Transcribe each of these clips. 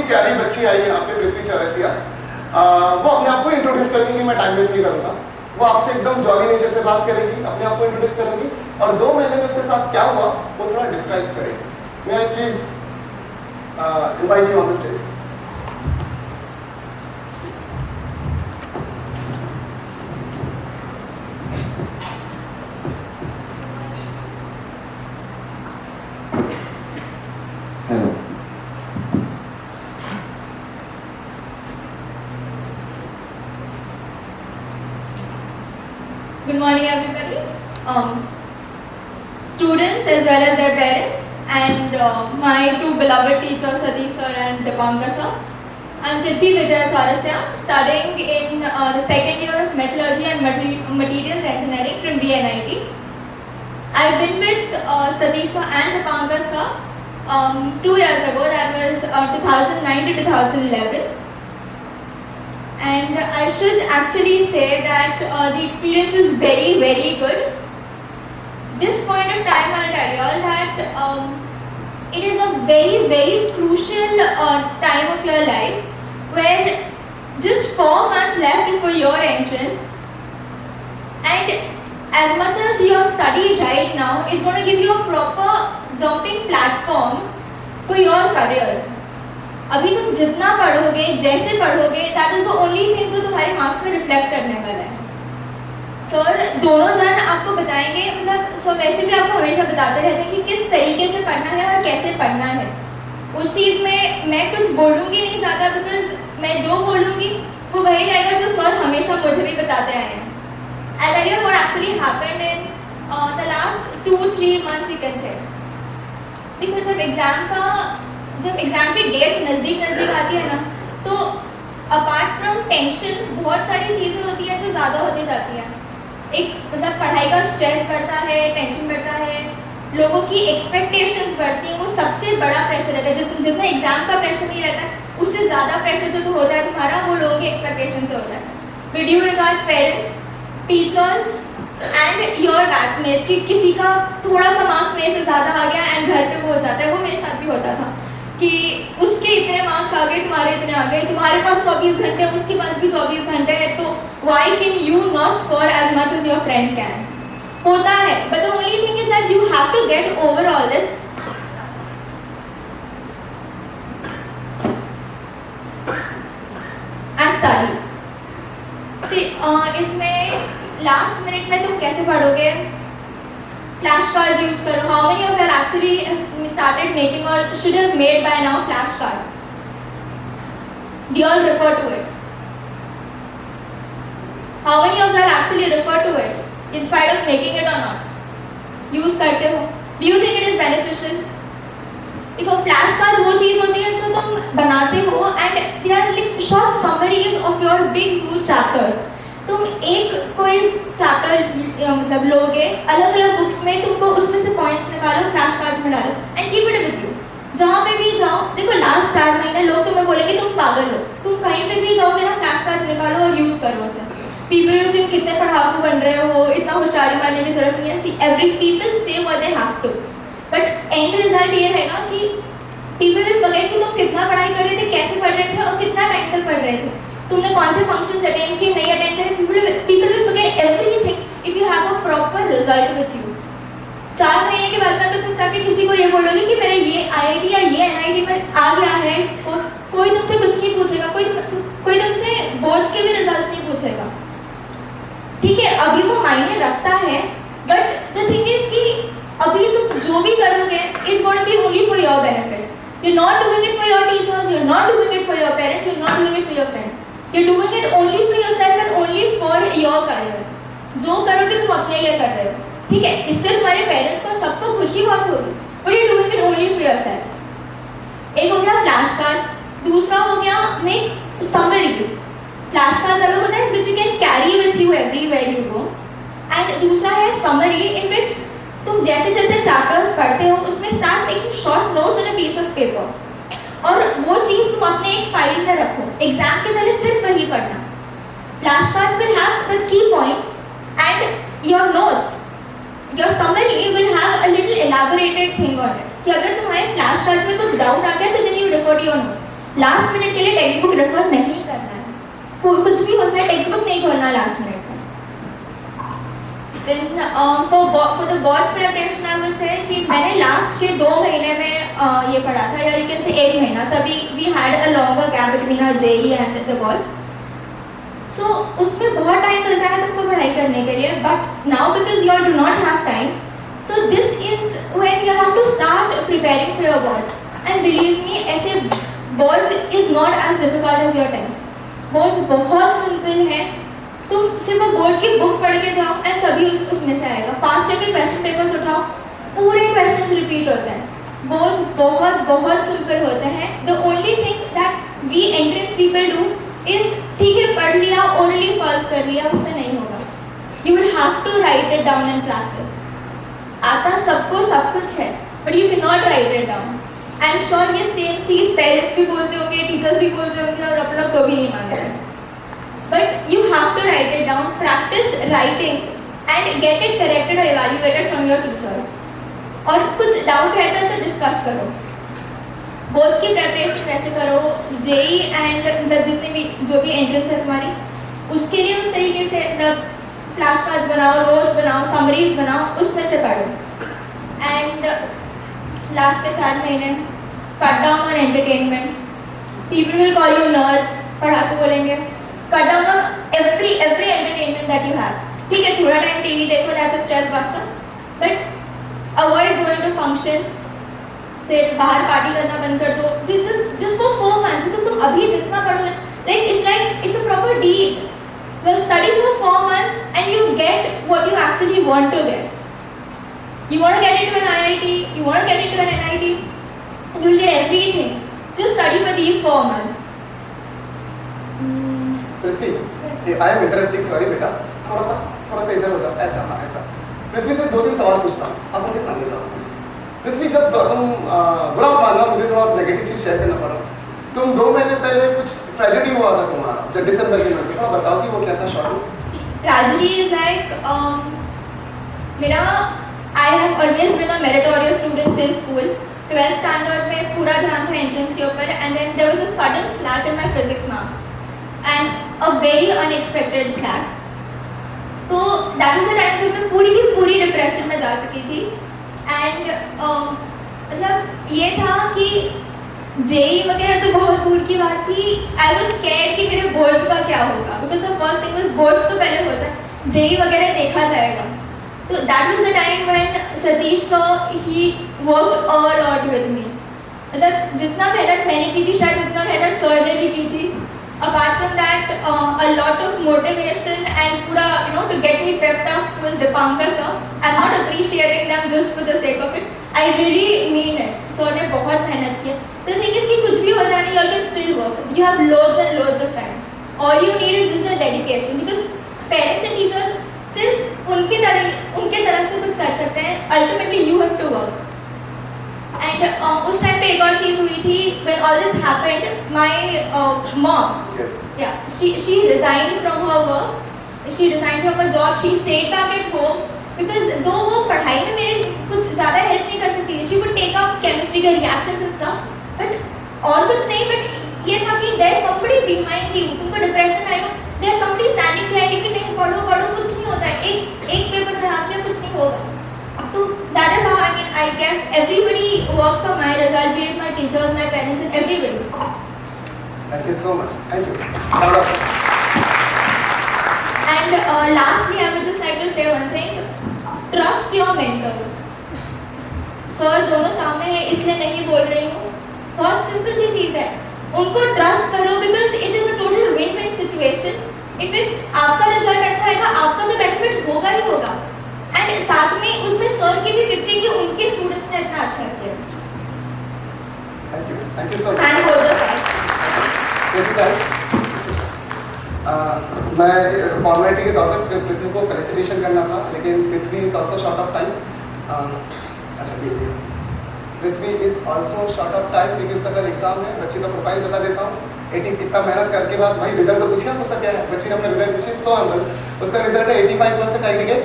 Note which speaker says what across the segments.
Speaker 1: ही प्यारी बच्ची आई यहाँ पे, पृथ्वी चौरसिया। वो अपने आप को इंट्रोड्यूस करेंगी, मैं टाइम वेस्ट नहीं करूँगा। वो आपसे एकदम जॉली नेचर से बात करेगी, अपने आप को इंट्रोड्यूस करेंगी, और 2 महीने में उसके साथ क्या हुआ वो थोड़ा डिस्क्राइब करेगी। मैं please invite you on the stage.
Speaker 2: Good morning, everybody. Students as well as their parents, and my 2 beloved teachers, Satish sir and Dipankar sir. I'm Prithvi Vijaya Chaurasya, studying in the 2nd year of Metallurgy and Materials Engineering from VNIT. I've been with Satish sir and Dipankar sir 2 years ago, that was 2009 to 2011. And I should actually say that the experience was very, very good. This point of time, I'll tell you all that it is a very, very crucial time of your life where just 4 months left for your entrance, and as much as you have studied right now, it's going to give you a proper jumping platform for your career. अभी तुम जितना पढ़ोगे, जैसे पढ़ोगे, that is the only thing जो तुम्हारे marks में reflect करने वाला है। सर दोनों जन आपको बताएंगे, मतलब सर वैसे भी आपको हमेशा बताते रहते हैं कि किस तरीके से पढ़ना है और कैसे पढ़ना है। उस चीज़ में मैं कुछ बोलूँगी नहीं ज़्यादा, बिकॉज मैं जो बोलूँगी वो वही रहेगा जो सर हमेशा मुझे भी बताते आए हैं। I'll tell you what actually happened in the last 2-3 months, you can say. Because जब एग्जाम की डेट नज़दीक आती है ना, तो अपार्ट फ्रॉम टेंशन बहुत सारी चीज़ें होती हैं जो ज़्यादा होती जाती हैं। एक मतलब पढ़ाई का स्ट्रेस बढ़ता है, टेंशन बढ़ता है, लोगों की एक्सपेक्टेशंस बढ़ती हैं, वो सबसे बड़ा प्रेशर रहता है। जितना एग्जाम का प्रेशर नहीं रहता है, उससे ज़्यादा प्रेशर जो होता है तुम्हारा, वो लोगों की एक्सपेक्टेशन से होता है। With due regard parents, teachers and your batchmates, कि किसी का थोड़ा सा मार्क्स मेरे से ज़्यादा आ गया एंड घर पे वो हो जाता है। वो मेरे साथ भी होता था कि उसके इतने मार्क्स आ गए, तुम्हारे इतने आ गए, तुम्हारे पास 24 घंटे, उसके पास भी 24 घंटे है, तो why can you not score as much as your friend can. होता है, but the only thing is that you have to get over all this and study. See इसमें लास्ट मिनट में तुम कैसे पढ़ोगे? Flashcards यूज करो। How many of you are actually started making or should have made by now flashcards? Do you all refer to it? How many of you are actually refer to it in spite of making it or not? Use करते हो? Do you think it is beneficial? देखो flashcards वो चीज़ होती है जो तुम बनाते हो and they are like short summaries of your big huge chapters. तुम एक कोई चैप्टर मतलब लोगे, अलग अलग बुक्स में तुमको उसमें से पॉइंट्स निकालो, फ्लैश कार्ड्स में डालो and keep it with you. जहाँ पे भी जाओ, देखो लास्ट 4 महीने लोग तुम्हें बोलेंगे तुम पागल हो, तुम कहीं पे भी जाओगे ना फ्लैश कार्ड्स निकालो और यूज करो उसे। पीपल विल थिंक कितने पढ़ाकू बन रहे हो, इतना होशियारी मारने की जरूरत नहीं है। सी एवरी पीपल से what they have to, but end result ये रहेगा कि पीपल विल फॉरगेट कि तुम कितना पढ़ाई कर रहे थे, कैसे पढ़ रहे थे और कितना टाइम तक पढ़ रहे थे, तुमने कौन से फंक्शंस अटेंड किए, नहीं अटेंड करे। people will forget everything if you have a proper result with you. 4 महीने के बाद में तो तुम जाके किसी को ये बोलोगे कि मेरा ये IIT या ये NIT में आ गया है, कोई तुमसे कुछ नहीं पूछेगा, कोई तुमसे बोर्ड के भी रिजल्ट्स नहीं पूछेगा। ठीक है, अभी वो मायने रखता है, बट द थिंग इज कि अभी तुम जो भी करोगे is going to be only for your benefit. You're not doing it for your teachers, you're not doing it for your parents, you're not doing it for your friends. You're doing it only for yourself and only for your career. जो करोगे तुम अपने लिए कर रहे हो, ठीक है? इससे तुम्हारे पेरेंट्स को सबको खुशी बहुत होगी, but you're doing it only for yourself. एक हो गया फ्लैश कार्ड, दूसरा हो गया मेक समरीज। फ्लैश कार्ड अलग होता है which you can carry with you everywhere you go, and दूसरा है समरी in which तुम जैसे जैसे चैप्टर्स पढ़ते हो उसमें start making short notes on a piece of paper, और वो चीज़ तुम अपने एक फाइल में रखो। एग्जाम के पहले सिर्फ वही पढ़ना। Flash cards will have the key points and your notes, your summary will have a little elaborated thing on it, कि अगर तुम्हारे फ्लैश कार्ड्स में कुछ डाउट आ गया तो then you refer to your notes. Last minute के लिए टेक्स्ट बुक रेफर नहीं करना है, कुछ भी होता है टेक्स्ट बुक नहीं खोलना लास्ट मिनट में। Then for the boards preparation I would say कि मैंने लास्ट के 2 महीने में ये पढ़ा था, या you can say 1 महीना, तभी we had a longer gap between our JEE and the boards. So उसमें बहुत टाइम मिलता है तुमको पढ़ाई करने के लिए, but now because you all do not have time, so this is when you have to start preparing for your boards. And believe me, ऐसे boards is not as difficult as your 10. boards बहुत simple है, तुम सिर्फ board की book पढ़ के जाओ and सभी उसमें से आएगा। पास्ट ईयर के क्वेश्चन पेपर्स उठाओ, पूरे क्वेश्चन रिपीट होते हैं। बोर्ड बहुत बहुत सिंपल होते हैं। The only thing that we entrance people do is ठीक है पढ़ लिया, ओरली सॉल्व कर लिया, उससे नहीं होगा। You will have to write it down and practise. आता सबको सब कुछ है, but you can not write it down. I am sure ये सेम चीज़ पेरेंट्स भी बोलते होंगे, टीचर्स भी बोलते होंगे, और अपन लोग तो भी नहीं मानते। But you have to write it down, practice writing and get it corrected or evaluated from your teachers. और कुछ डाउट रहता है तो डिस्कस करो। बोर्ड्स की प्रिपरेशन कैसे करो, जेई एंड जितने भी जो भी एंट्रेंस है तुम्हारी, उसके लिए उस तरीके से फ्लैश कार्ड्स बनाओ, नोट्स बनाओ, समरीज बनाओ, उसमें से पढ़ो। एंड लास्ट के 4 महीने cut down on entertainment. People will call you nerds, पढ़ाकू बोलेंगे। Cut down on every entertainment that you have. ठीक है, थोड़ा टाइम टीवी देखो, that's a stress buster, but avoid going to functions. फिर बाहर पार्टी करना बंद कर दो, just for 4 months, because तुम अभी जितना पढ़ो, like it's a proper deed. You'll study for 4 months and you get what you actually want to get. You want to get into an IIT, you want to get into an NIT, you will get everything. Just study for these 4 months.
Speaker 1: Prithvi, I am interrupting, sorry बेटा, थोड़ा सा इधर हो जाओ, ऐसा, हाँ ऐसा। पृथ्वी से 2-3 सवाल पूछता हूँ, आप उनके सामने जाओ। पृथ्वी, जब तुम बुरा मानना, मुझे थोड़ा नेगेटिव चीज़ शेयर करना पड़ा। तुम 2 महीने पहले कुछ ट्रेजेडी हुआ था तुम्हारा, जब दिसंबर के मंथ में, थोड़ा बताओ कि वो क्या था शॉर्ट।
Speaker 2: ट्रेजेडी इज लाइक मेरा I have always been a meritorious student in school. 12th standard में पूरा ध्यान था एंट्रेंस के ऊपर, and then there was a sudden slack in my physics marks and a very unexpected slack. तो that was the time जब मैं पूरी की पूरी डिप्रेशन में जा चुकी थी। एंड मतलब ये था कि जेई वगैरह तो बहुत दूर की बात थी। आई वाज स्कैर्ड कि मेरे बोर्ड्स का क्या होगा, because the first thing was boards तो पहले होता है, जेई वगैरह देखा जाएगा। तो that was the time when Satish sir he worked a lot with me. मतलब जितना मेहनत मैंने की थी, शायद उतना मेहनत सर ने भी की थी। Apart from that, a lot of motivation and pura, to get me prepped up was Dipankar sir. I'm not appreciating them just for the sake of it. I really mean it. So ने बहुत मेहनत की। The thing is कि कुछ भी हो जाए, you can still work. You have loads and loads of time. All you need is just the dedication. Because parents and teachers सिर्फ उनके तरफ से कुछ कर सकते हैं. Ultimately, you have to work. And उस टाइम पे एक और चीज़ हुई थी, when all this happened, my mom, she resigned from her work, she resigned from her job, she stayed back at home because though वो पढ़ाई में मेरे कुछ ज़्यादा हेल्प नहीं कर सकती थी, she would take up chemistry के reactions and stuff, but और कुछ नहीं, but ये था कि there's somebody behind you, तुमको डिप्रेशन आएगा, there's somebody standing behind you कि नहीं पढ़ो कुछ नहीं होता है, एक पेपर खराब किया कुछ नहीं होगा। तो that is how I guess everybody worked for my result, be it my teachers, my parents, and everybody.
Speaker 1: Thank you so much. Thank you.
Speaker 2: And lastly, I would just like to say one thing: trust your mentors. Sir, दोनों सामने हैं, इसलिए नहीं बोल रही हूँ। बहुत simple सी चीज़ है, उनको ट्रस्ट करो because it is a total win-win situation in which आपका रिजल्ट अच्छा आएगा, आपका तो बेनिफिट होगा ही होगा। एंड साथ में उसमें सर की भी विक्ट्री कि उनके स्टूडेंट्स ने इतना अच्छा किया।
Speaker 1: Thank you so much.
Speaker 2: Thank
Speaker 1: you. मैं फॉर्मेलिटी के तौर पर पृथ्वी को फेलिसिटेशन करना था, लेकिन Prithvi is also short of time. अच्छा, Prithvi is also short of time क्योंकि उसका कल एग्जाम है। बच्ची का प्रोफाइल बता देता हूँ। 80 कितना मेहनत करके बाद भाई रिजल्ट तो पूछिए उसका क्या है। बच्ची ने अपना रिजल्ट पूछे 100 नंबर, उसका रिजल्ट है 85% एग्रीगेट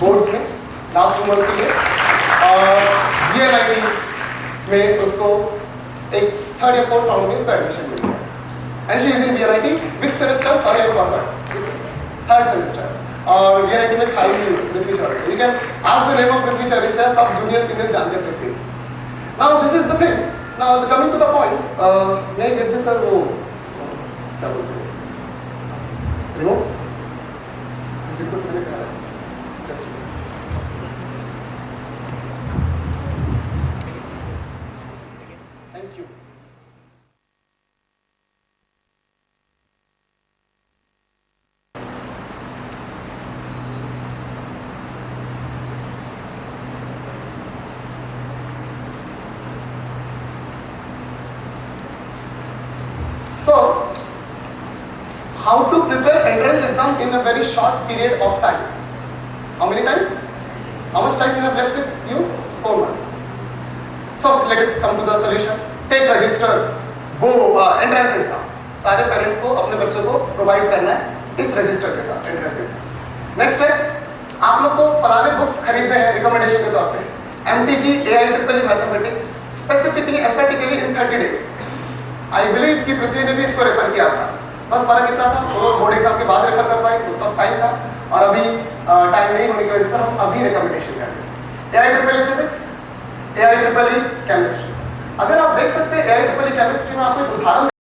Speaker 1: बोर्ड्स में लास्ट 2 मंथ के लिए, और GNIT में उसको एक थर्ड या फोर्थ राउंड में इसको एडमिशन मिल गया and she is in VNIT which semester sorry I forgot third semester और VNIT में छाई हुई पृथ्वी चौरसिया ठीक है आज the name of Prithvi Chaurasia सब जूनियर सीनियर्स जानते हैं Prithvi now this is the thing now coming to the point मैं गेट दिस सर वो क्या बोलते हैं remote thank you So, how to prepare entrance exam in a very short period of time? How many time? How much time you have left with you? 4 months. So, let us come to the solution. Take register, go entrance exam. सारे parents को अपने बच्चों को provide करना है इस register के साथ एंट्रेंस एग्जाम। नेक्स्ट है आप लोग को फलाने बुक्स खरीदने हैं रिकमेंडेशन के तौर पे MTG AIEEE mathematics specifically emphatically in 30 days। I believe कि पृथ्वी ने भी इसको रेफर किया था बस फर्क इतना था वो बोर्ड एग्जाम के बाद रेफर कर पाए उसका टाइम था और अभी टाइम नहीं होने की वजह से हम अभी रिकमेंडेशन कर रहे हैं AIEEE फिजिक्स AIEEE केमिस्ट्री। अगर आप देख सकते हैं AIEEE केमिस्ट्री में आपको एक उदाहरण